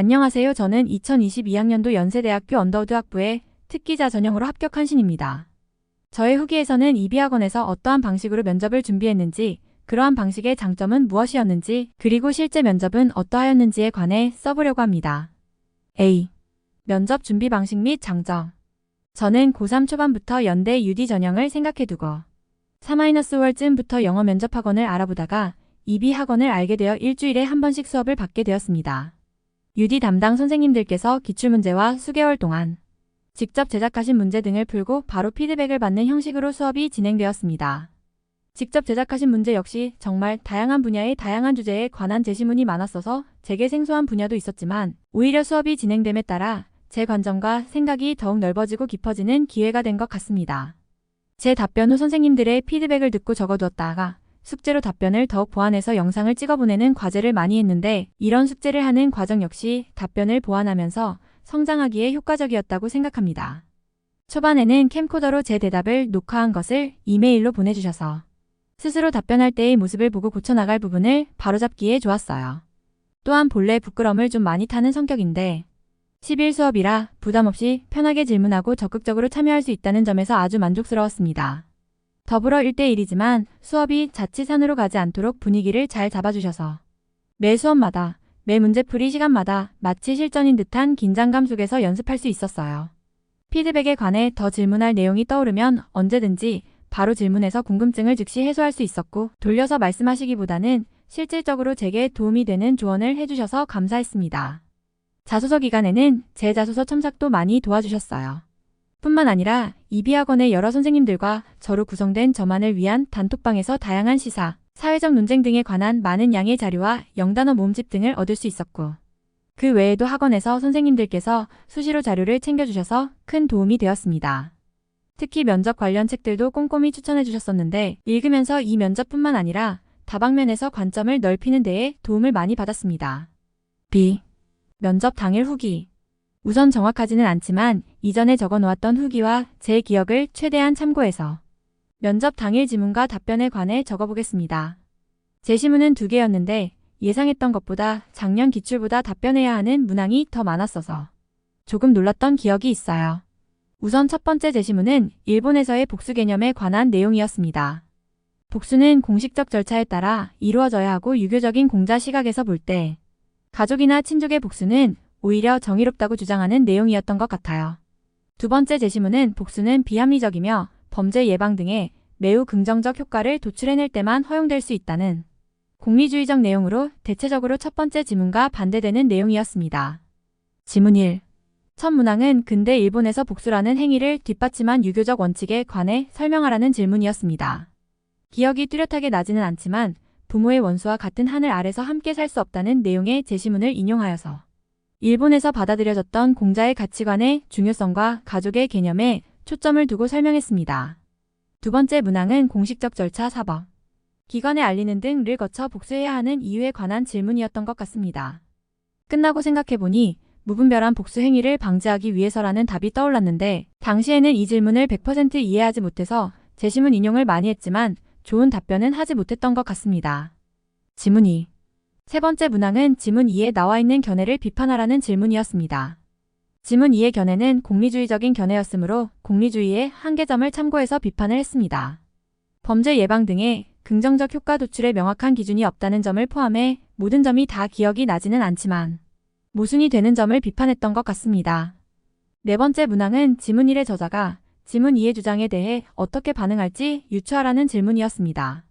안녕하세요. 저는 2022학년도 연세대학교 언더우드 학부에 특기자 전형으로 합격한 신입니다. 저의 후기에서는 이비학원에서 어떠한 방식으로 면접을 준비했는지, 그러한 방식의 장점은 무엇이었는지, 그리고 실제 면접은 어떠하였는지에 관해 써보려고 합니다. A. 면접 준비 방식 및 장점. 저는 고3 초반부터 연대 UD 전형을 생각해두고 4-월쯤부터 영어 면접학원을 알아보다가 이비학원을 알게 되어 일주일에 한 번씩 수업을 받게 되었습니다. UD 담당 선생님들께서 기출문제와 수개월 동안 직접 제작하신 문제 등을 풀고 바로 피드백을 받는 형식으로 수업이 진행되었습니다. 직접 제작하신 문제 역시 정말 다양한 분야의 다양한 주제에 관한 제시문이 많았어서 제게 생소한 분야도 있었지만 오히려 수업이 진행됨에 따라 제 관점과 생각이 더욱 넓어지고 깊어지는 기회가 된 것 같습니다. 제 답변 후 선생님들의 피드백을 듣고 적어두었다가 숙제로 답변을 더욱 보완해서 영상을 찍어보내는 과제를 많이 했는데 이런 숙제를 하는 과정 역시 답변을 보완하면서 성장하기에 효과적이었다고 생각합니다. 초반에는 캠코더로 제 대답을 녹화한 것을 이메일로 보내주셔서 스스로 답변할 때의 모습을 보고 고쳐나갈 부분을 바로잡기에 좋았어요. 또한 본래 부끄러움을 좀 많이 타는 성격인데 10일 수업이라 부담없이 편하게 질문하고 적극적으로 참여할 수 있다는 점에서 아주 만족스러웠습니다. 더불어 1대1이지만 수업이 자칫산으로 가지 않도록 분위기를 잘 잡아주셔서 매 수업마다, 매 문제풀이 시간마다 마치 실전인 듯한 긴장감 속에서 연습할 수 있었어요. 피드백에 관해 더 질문할 내용이 떠오르면 언제든지 바로 질문해서 궁금증을 즉시 해소할 수 있었고 돌려서 말씀하시기보다는 실질적으로 제게 도움이 되는 조언을 해주셔서 감사했습니다. 자소서 기간에는 제 자소서 첨삭도 많이 도와주셨어요. 뿐만 아니라 이비학원의 여러 선생님들과 저로 구성된 저만을 위한 단톡방에서 다양한 시사, 사회적 논쟁 등에 관한 많은 양의 자료와 영단어 모음집 등을 얻을 수 있었고 그 외에도 학원에서 선생님들께서 수시로 자료를 챙겨주셔서 큰 도움이 되었습니다. 특히 면접 관련 책들도 꼼꼼히 추천해 주셨었는데 읽으면서 이 면접뿐만 아니라 다방면에서 관점을 넓히는 데에 도움을 많이 받았습니다. B. 면접 당일 후기. 우선 정확하지는 않지만 이전에 적어놓았던 후기와 제 기억을 최대한 참고해서 면접 당일 지문과 답변에 관해 적어보겠습니다. 제시문은 2개였는데 예상했던 것보다 작년 기출보다 답변해야 하는 문항이 더 많았어서 조금 놀랐던 기억이 있어요. 우선 첫 번째 제시문은 일본에서의 복수 개념에 관한 내용이었습니다. 복수는 공식적 절차에 따라 이루어져야 하고 유교적인 공자 시각에서 볼 때 가족이나 친족의 복수는 오히려 정의롭다고 주장하는 내용이었던 것 같아요. 두 번째 제시문은 복수는 비합리적이며 범죄 예방 등의 매우 긍정적 효과를 도출해낼 때만 허용될 수 있다는 공리주의적 내용으로 대체적으로 첫 번째 지문과 반대되는 내용이었습니다. 지문 1. 첫 문항은 근대 일본에서 복수라는 행위를 뒷받침한 유교적 원칙에 관해 설명하라는 질문이었습니다. 기억이 뚜렷하게 나지는 않지만 부모의 원수와 같은 하늘 아래서 함께 살 수 없다는 내용의 제시문을 인용하여서 일본에서 받아들여졌던 공자의 가치관의 중요성과 가족의 개념에 초점을 두고 설명했습니다. 두 번째 문항은 공식적 절차 사법, 기관에 알리는 등을 거쳐 복수해야 하는 이유에 관한 질문이었던 것 같습니다. 끝나고 생각해보니 무분별한 복수 행위를 방지하기 위해서라는 답이 떠올랐는데 당시에는 이 질문을 100% 이해하지 못해서 제시문 인용을 많이 했지만 좋은 답변은 하지 못했던 것 같습니다. 지문 2. 세 번째 문항은 지문 2에 나와 있는 견해를 비판하라는 질문이었습니다. 지문 2의 견해는 공리주의적인 견해였으므로 공리주의의 한계점을 참고해서 비판을 했습니다. 범죄 예방 등의 긍정적 효과 도출에 명확한 기준이 없다는 점을 포함해 모든 점이 다 기억이 나지는 않지만 모순이 되는 점을 비판했던 것 같습니다. 네 번째 문항은 지문 1의 저자가 지문 2의 주장에 대해 어떻게 반응할지 유추하라는 질문이었습니다.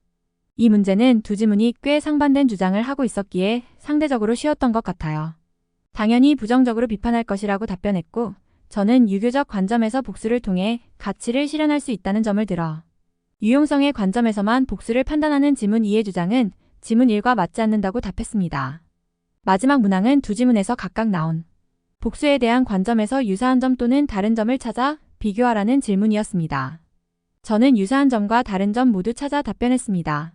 이 문제는 두 지문이 꽤 상반된 주장을 하고 있었기에 상대적으로 쉬웠던 것 같아요. 당연히 부정적으로 비판할 것이라고 답변했고 저는 유교적 관점에서 복수를 통해 가치를 실현할 수 있다는 점을 들어 유용성의 관점에서만 복수를 판단하는 지문 2의 주장은 지문 1과 맞지 않는다고 답했습니다. 마지막 문항은 두 지문에서 각각 나온 복수에 대한 관점에서 유사한 점 또는 다른 점을 찾아 비교하라는 질문이었습니다. 저는 유사한 점과 다른 점 모두 찾아 답변했습니다.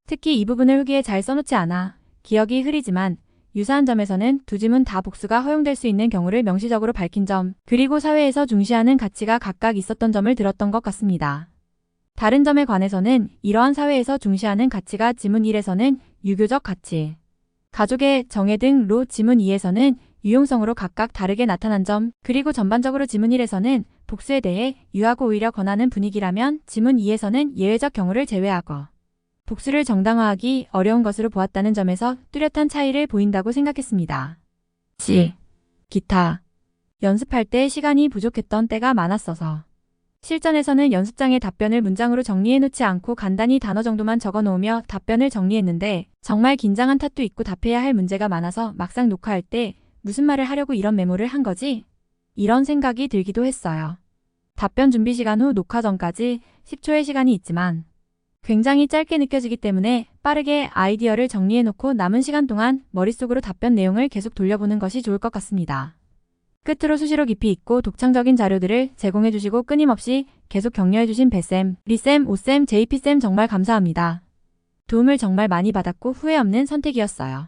특히 이 부분을 후기에 잘 써놓지 않아 기억이 흐리지만 유사한 점에서는 두 지문 다 복수가 허용될 수 있는 경우를 명시적으로 밝힌 점, 그리고 사회에서 중시하는 가치가 각각 있었던 점을 들었던 것 같습니다. 다른 점에 관해서는 이러한 사회에서 중시하는 가치가 지문 1에서는 유교적 가치, 가족의 정의 등로 지문 2에서는 유용성으로 각각 다르게 나타난 점, 그리고 전반적으로 지문 1에서는 복수에 대해 유하고 오히려 권하는 분위기라면 지문 2에서는 예외적 경우를 제외하고 복수를 정당화하기 어려운 것으로 보았다는 점에서 뚜렷한 차이를 보인다고 생각했습니다. 기타. 연습할 때 시간이 부족했던 때가 많았어서 실전에서는 연습장에 답변을 문장으로 정리해 놓지 않고 간단히 단어 정도만 적어 놓으며 답변을 정리했는데 정말 긴장한 탓도 있고 답해야 할 문제가 많아서 막상 녹화할 때 무슨 말을 하려고 이런 메모를 한 거지? 이런 생각이 들기도 했어요. 답변 준비 시간 후 녹화 전까지 10초의 시간이 있지만 굉장히 짧게 느껴지기 때문에 빠르게 아이디어를 정리해 놓고 남은 시간 동안 머릿속으로 답변 내용을 계속 돌려보는 것이 좋을 것 같습니다. 끝으로 수시로 깊이 있고 독창적인 자료들을 제공해 주시고 끊임없이 계속 격려해 주신 배쌤, 리쌤, 오쌤, JP쌤 정말 감사합니다. 도움을 정말 많이 받았고 후회 없는 선택이었어요.